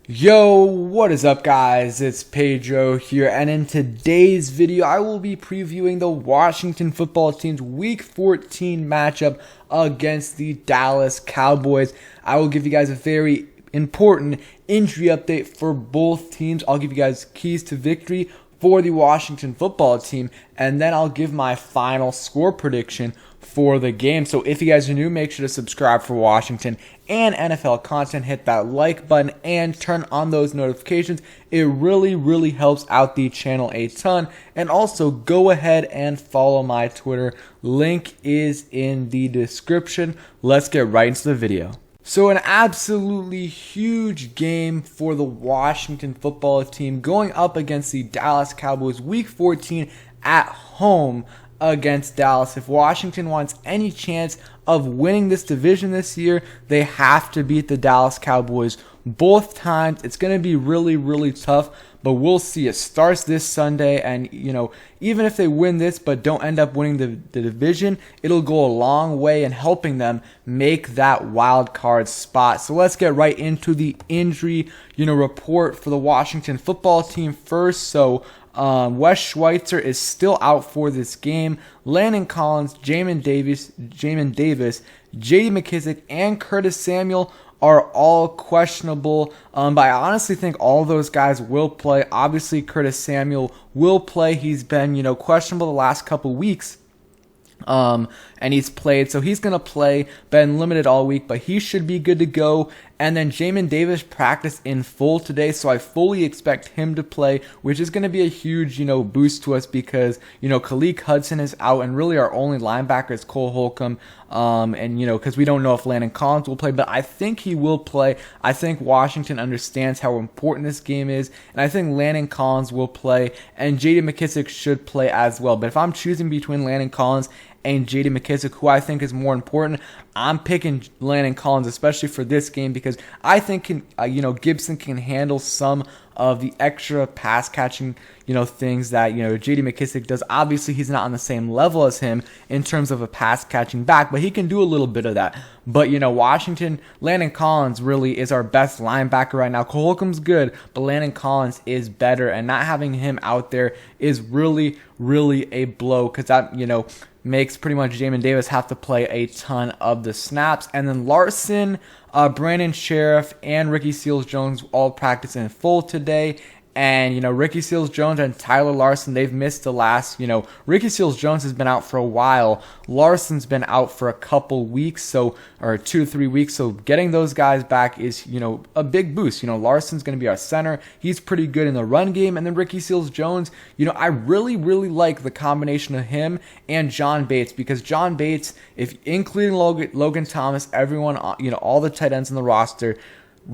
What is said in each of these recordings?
Yo, what is up guys? It's Pedro here, and in today's video I will be previewing the Washington football team's week 14 matchup against the Dallas Cowboys. I will give you guys a very important injury update for both teams. I'll give you guys keys to victory for the Washington football team, and then I'll give my final score prediction for the game. So if you guys are new, make sure to subscribe for Washington and NFL content. Hit that like button and turn on those notifications. It really helps out the channel a ton. And also go ahead and follow my Twitter. Link is in the description. Let's get right into the video. So an absolutely huge game for the Washington football team going up against the Dallas Cowboys week 14 at home against Dallas. If Washington wants any chance of winning this division this year, they have to beat the Dallas Cowboys both times. It's going to be really tough, but we'll see. It starts this Sunday, and even if they win this but don't end up winning the division, it'll go a long way in helping them make that wild card spot. So let's get right into the injury report for the Washington football team first. So Wes Schweitzer is still out for this game. Landon Collins, Jamin Davis, J.D. McKissic, and Curtis Samuel are all questionable, but I honestly think all those guys will play. Obviously, Curtis Samuel will play. He's been, questionable the last couple weeks. And he's played, so he's going to play, been limited all week, but he should be good to go. And then Jamin Davis practiced in full today, so I fully expect him to play, which is going to be a huge, boost to us because, Khaleke Hudson is out, and really our only linebacker is Cole Holcomb. And because we don't know if Landon Collins will play, but I think he will play. I think Washington understands how important this game is, and I think Landon Collins will play, and J.D. McKissic should play as well. But if I'm choosing between Landon Collins and J.D. McKissic, who I think is more important, I'm picking Landon Collins, especially for this game, because I think Gibson can handle some of the extra pass catching things that J.D. McKissic does. Obviously, he's not on the same level as him in terms of a pass catching back, but he can do a little bit of that. But Washington, Landon Collins really is our best linebacker right now. Cole Holcomb's good, but Landon Collins is better, and not having him out there is really a blow, because that makes pretty much Jamin Davis have to play a ton of the snaps. And then Larson, Brandon Sheriff, and Ricky Seals-Jones all practice in full today. And, Ricky Seals-Jones and Tyler Larson, they've missed the last, Ricky Seals-Jones has been out for a while. Larson's been out for a couple weeks, or 2-3 weeks. So getting those guys back is, a big boost. Larson's going to be our center. He's pretty good in the run game. And then Ricky Seals-Jones, I really like the combination of him and John Bates, because John Bates, including Logan Thomas, everyone, all the tight ends in the roster,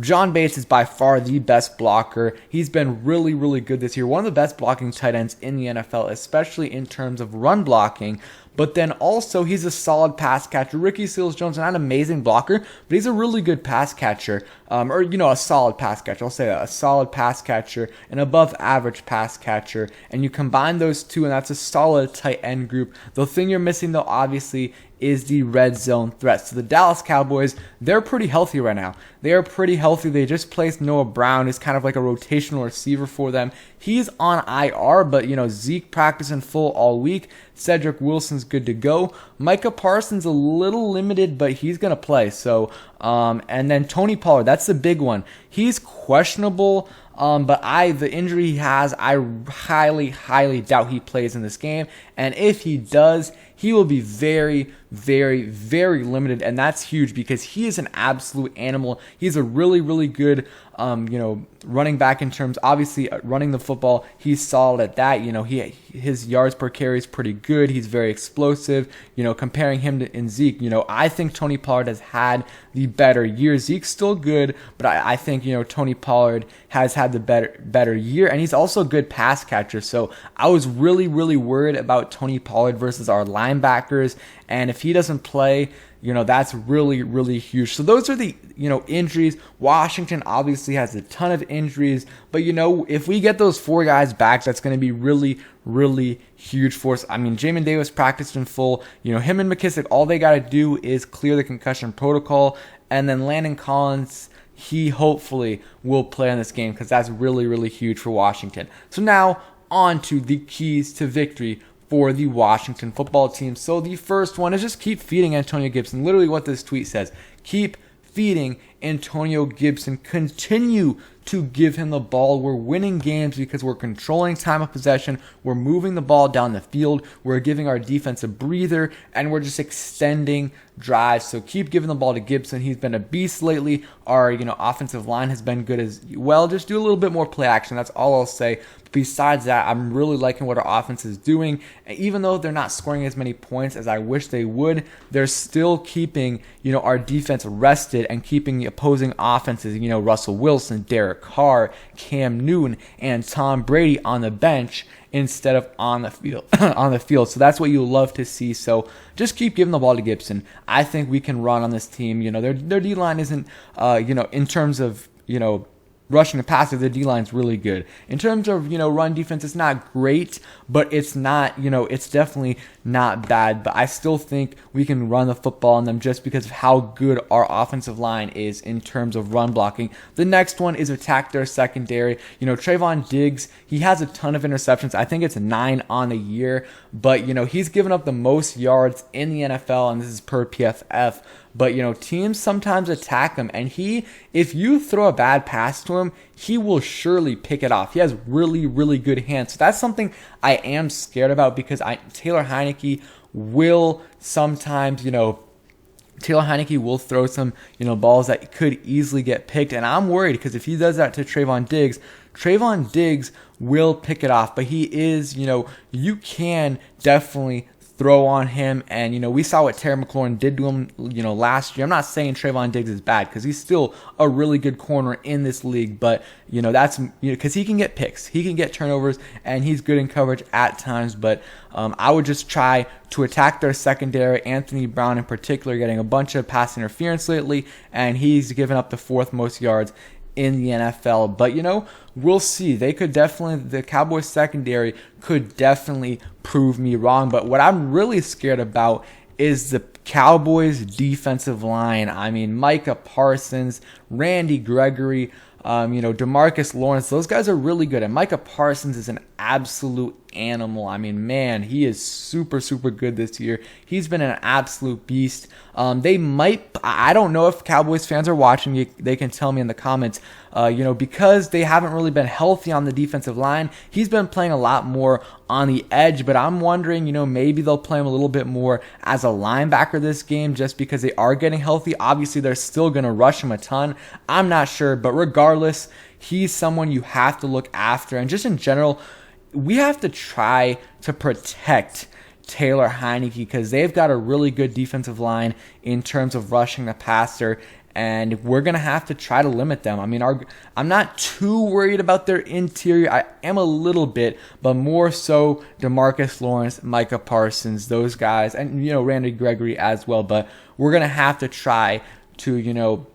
John Bates is by far the best blocker. He's been really good this year. One of the best blocking tight ends in the NFL, especially in terms of run blocking. But then also, he's a solid pass catcher. Ricky Seals-Jones is not an amazing blocker, but he's a really good pass catcher. A solid pass catcher. I'll say that. A solid pass catcher, an above average pass catcher. And you combine those two, and that's a solid tight end group. The thing you're missing, though, obviously, is the red zone threat. So the Dallas Cowboys, they're pretty healthy right now. They are pretty healthy. They just placed Noah Brown, who's kind of like a rotational receiver for them. He's on IR, but Zeke practiced in full all week. Cedric Wilson's good to go. Micah Parsons a little limited, but he's gonna play. So and then Tony Pollard, that's the big one. He's questionable. But the injury he has, I highly doubt he plays in this game. And if he does, he will be very limited, and that's huge because he is an absolute animal. He's a really good, running back in terms, obviously running the football. He's solid at that. His yards per carry is pretty good. He's very explosive. Comparing him to Zeke, I think Tony Pollard has had the better year. Zeke's still good, but I think Tony Pollard has had the better year, and he's also a good pass catcher. So I was really worried about Tony Pollard versus our linebackers, and if he doesn't play, that's really huge. So those are the injuries. Washington obviously has a ton of injuries, but if we get those four guys back, that's going to be really huge for us. I mean, Jamin Davis practiced in full. Him and McKissic, all they got to do is clear the concussion protocol, and then Landon Collins, he hopefully will play in this game because that's really, really huge for Washington. So now on to the keys to victory for the Washington football team. So the first one is just keep feeding Antonio Gibson. Literally what this tweet says. Keep feeding Antonio Gibson. Continue to give him the ball. We're winning games because we're controlling time of possession. We're moving the ball down the field. We're giving our defense a breather, and we're just extending drives. So keep giving the ball to Gibson. He's been a beast lately. Our offensive line has been good as well. Just do a little bit more play action. That's all I'll say. Besides that, I'm really liking what our offense is doing. And even though they're not scoring as many points as I wish they would, they're still keeping, our defense rested and keeping the opposing offenses, Russell Wilson, Derek Carr, Cam Newton, and Tom Brady on the bench instead of on the field. So that's what you love to see. So just keep giving the ball to Gibson. I think we can run on this team. Their D-line isn't, in terms of, rushing the passer, the D-line's really good. In terms of, run defense, it's not great, but it's not, it's definitely not bad. But I still think we can run the football on them just because of how good our offensive line is in terms of run blocking. The next one is attack their secondary. Trayvon Diggs, he has a ton of interceptions. I think it's 9 on the year, but, he's given up the most yards in the NFL, and this is per PFF. But, teams sometimes attack him, and if you throw a bad pass to him, he will surely pick it off. He has really, really good hands. So that's something I am scared about because Taylor Heinicke will sometimes, Taylor Heinicke will throw some, balls that could easily get picked. And I'm worried because if he does that to Trayvon Diggs will pick it off. But he is, you can definitely throw on him, and we saw what Terry McLaurin did to him last year. I'm not saying Trayvon Diggs is bad because he's still a really good corner in this league, but that's because he can get picks, he can get turnovers, and he's good in coverage at times. But I would just try to attack their secondary. Anthony Brown in particular getting a bunch of pass interference lately, and he's given up the 4th most yards in the NFL. But we'll see. The Cowboys secondary could definitely prove me wrong. But what I'm really scared about is the Cowboys defensive line. I mean, Micah Parsons, Randy Gregory, DeMarcus Lawrence, those guys are really good. And Micah Parsons is an absolute animal. I mean, man, he is super, super good this year. He's been an absolute beast. I don't know if Cowboys fans are watching. They can tell me in the comments, because they haven't really been healthy on the defensive line. He's been playing a lot more on the edge, but I'm wondering, maybe they'll play him a little bit more as a linebacker this game just because they are getting healthy. Obviously, they're still going to rush him a ton. I'm not sure, but regardless, he's someone you have to look after. And just in general, we have to try to protect Taylor Heinicke because they've got a really good defensive line in terms of rushing the passer, and we're going to have to try to limit them. I mean, I'm not too worried about their interior. I am a little bit, but more so DeMarcus Lawrence, Micah Parsons, those guys, and, Randy Gregory as well. But we're going to have to try to,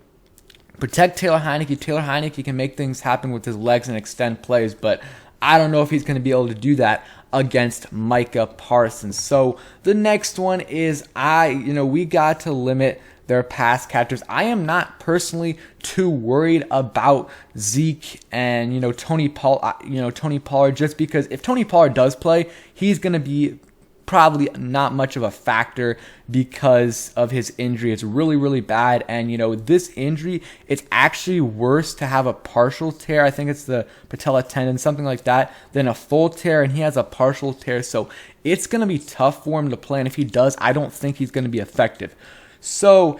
protect Taylor Heinicke. Taylor Heinicke can make things happen with his legs and extend plays, but I don't know if he's going to be able to do that against Micah Parsons. So the next one is we got to limit their pass catchers. I am not personally too worried about Zeke and Tony Pollard just because if Tony Pollard does play, he's going to be probably not much of a factor because of his injury. It's really, really bad. And, this injury, it's actually worse to have a partial tear. I think it's the patella tendon, something like that, than a full tear. And he has a partial tear. So it's going to be tough for him to play. And if he does, I don't think he's going to be effective. So,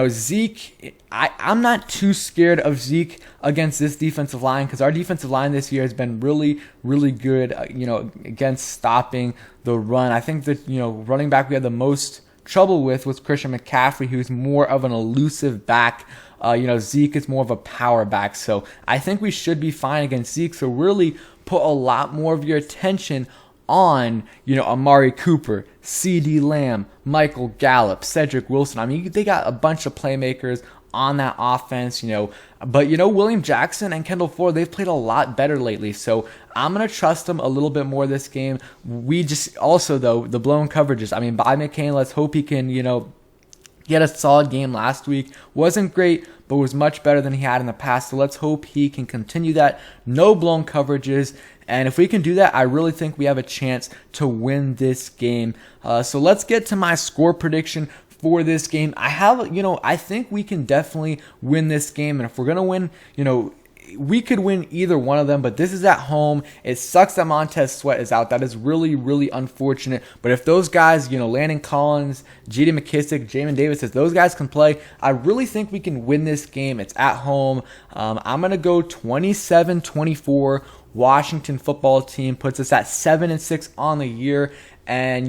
Zeke, I'm not too scared of Zeke against this defensive line because our defensive line this year has been really, really good, against stopping the run. I think that, running back we had the most trouble with was Christian McCaffrey, who's more of an elusive back. Zeke is more of a power back. So I think we should be fine against Zeke. So really put a lot more of your attention on, Amari Cooper, CeeDee Lamb, Michael Gallup, Cedric Wilson. I mean, they got a bunch of playmakers on that offense, But, William Jackson and Kendall Fuller, they've played a lot better lately. So I'm going to trust them a little bit more this game. We just also, though, the blown coverages. By McCain, let's hope he can, he had a solid game last week. Wasn't great, but was much better than he had in the past. So let's hope he can continue that. No blown coverages. And if we can do that, I really think we have a chance to win this game. So let's get to my score prediction for this game. I think we can definitely win this game. And if we're going to win, we could win either one of them, but this is at home. It sucks that Montez Sweat is out. That is really, really unfortunate. But if those guys, Landon Collins, J.D. McKissick, Jamin Davis, if those guys can play, I really think we can win this game. It's at home. I'm going to go 27-24. Washington football team puts us at 7-6 on the year, and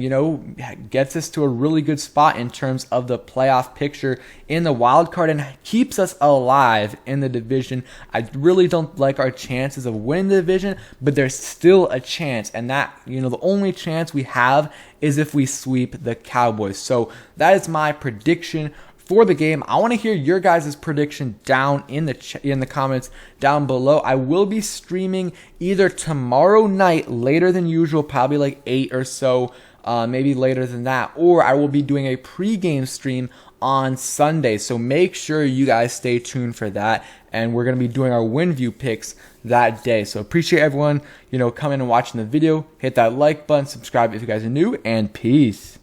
gets us to a really good spot in terms of the playoff picture in the wild card and keeps us alive in the division. I really don't like our chances of winning the division, but there's still a chance, and that the only chance we have is if we sweep the Cowboys. So that is my prediction for the game. I want to hear your guys' prediction down in the comments down below. I will be streaming either tomorrow night later than usual, probably like 8 or so, maybe later than that, or I will be doing a pregame stream on Sunday. So make sure you guys stay tuned for that, and we're going to be doing our win view picks that day. So appreciate everyone coming and watching the video. Hit that like button, subscribe if you guys are new, and peace.